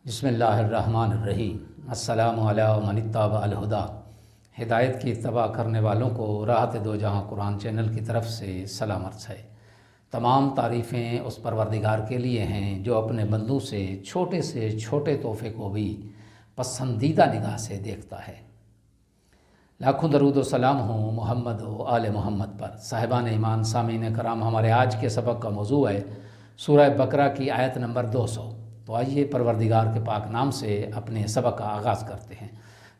بسم اللہ الرحمن الرحیم۔ السلام علی من اتبع الہدیٰ۔ ہدایت کی اتباع کرنے والوں کو راحت دو جہاں قرآن چینل کی طرف سے سلام عرض ہے۔ تمام تعریفیں اس پروردگار کے لیے ہیں جو اپنے بندوں سے چھوٹے تحفے کو بھی پسندیدہ نگاہ سے دیکھتا ہے۔ لاکھوں درود و سلام ہوں محمد و آل محمد پر۔ صاحبان ایمان، سامعین کرام، ہمارے آج کے سبق کا موضوع ہے سورہ بقرہ کی آیت نمبر 200۔ تو آئیے پروردگار کے پاک نام سے اپنے سبق کا آغاز کرتے ہیں۔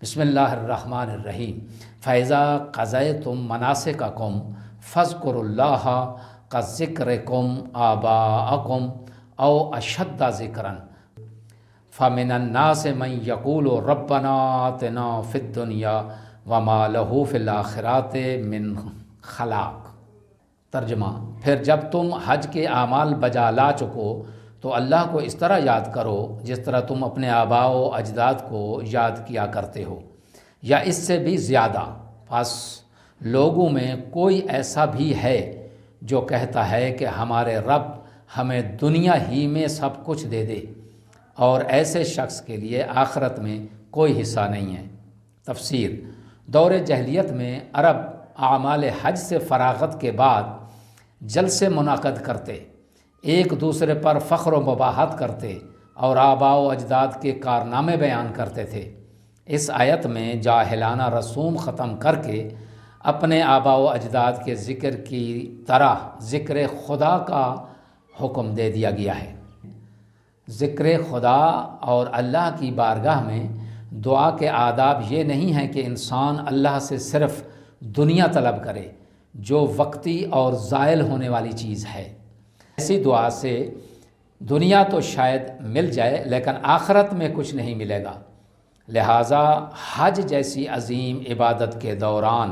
بسم اللہ الرحمن الرحیم۔ فَإِذَا قَضَيْتُم مَنَاسِكَكُمْ فَاذْكُرُوا اللَّهَ كَذِكْرِكُمْ آبَاءَكُمْ أَوْ أَشَدَّ ذِكْرًا فَمِنَ النَّاسِ مَن يَقُولُ رَبَّنَا آتِنَا فِي الدُّنْيَا وَمَا لَهُ فِي الْآخِرَةِ مِنْ خَلَاقٍ۔ ترجمہ: پھر جب تم حج کے اعمال بجا لا چکو تو اللہ کو اس طرح یاد کرو جس طرح تم اپنے آباء و اجداد کو یاد کیا کرتے ہو، یا اس سے بھی زیادہ۔ پس لوگوں میں کوئی ایسا بھی ہے جو کہتا ہے کہ ہمارے رب ہمیں دنیا ہی میں سب کچھ دے دے، اور ایسے شخص کے لیے آخرت میں کوئی حصہ نہیں ہے۔ تفسیر: دور جاہلیت میں عرب اعمال حج سے فراغت کے بعد جلسے منعقد کرتے، ایک دوسرے پر فخر و مباحثت کرتے اور آباء و اجداد کے کارنامے بیان کرتے تھے۔ اس آیت میں جاہلانہ رسوم ختم کر کے اپنے آباء و اجداد کے ذکر کی طرح ذکر خدا کا حکم دے دیا گیا ہے۔ ذکر خدا اور اللہ کی بارگاہ میں دعا کے آداب یہ نہیں ہیں کہ انسان اللہ سے صرف دنیا طلب کرے جو وقتی اور زائل ہونے والی چیز ہے۔ ایسی دعا سے دنیا تو شاید مل جائے لیکن آخرت میں کچھ نہیں ملے گا۔ لہٰذا حج جیسی عظیم عبادت کے دوران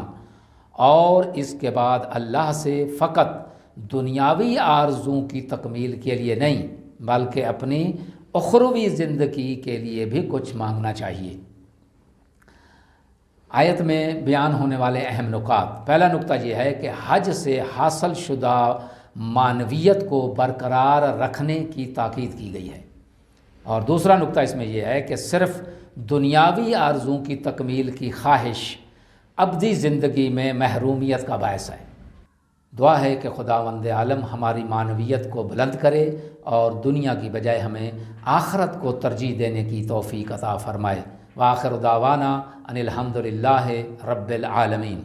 اور اس کے بعد اللہ سے فقط دنیاوی آرزوؤں کی تکمیل کے لیے نہیں بلکہ اپنی اخروی زندگی کے لیے بھی کچھ مانگنا چاہیے۔ آیت میں بیان ہونے والے اہم نکات: پہلا نکتہ یہ ہے کہ حج سے حاصل شدہ معنویت کو برقرار رکھنے کی تاکید کی گئی ہے، اور دوسرا نکتہ اس میں یہ ہے کہ صرف دنیاوی آرزوؤں کی تکمیل کی خواہش ابدی زندگی میں محرومیت کا باعث ہے۔ دعا ہے کہ خداوند عالم ہماری معنویت کو بلند کرے اور دنیا کی بجائے ہمیں آخرت کو ترجیح دینے کی توفیق عطا فرمائے۔ وآخر دعوانا ان الحمد للہ رب العالمین۔